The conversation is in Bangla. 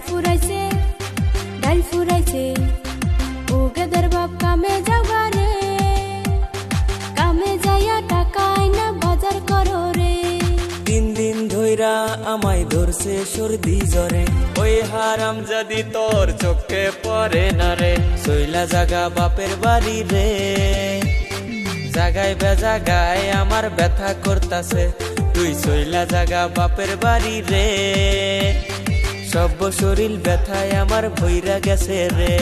ফুরাইছে ডাল ফুরাইছে ও গেদের বাপ কামে যাওয়া রে, কামে যাইয়া টাকা আইনা বাজার করো রে। 3 দিন ধইরা আমায় ধরছে সর্দি জ্বরে, ওই হারাম যদি তোর চোখে পড়ে না রে। সইলা জাগা বাপের বাড়ি রে, জাগায় বেজাগায় আমার ব্যথা করতাছে। তুই সইলা জাগা বাপের বাড়ি রে, সব শরীর ব্যথায় আমার ভইরা গেছে রে।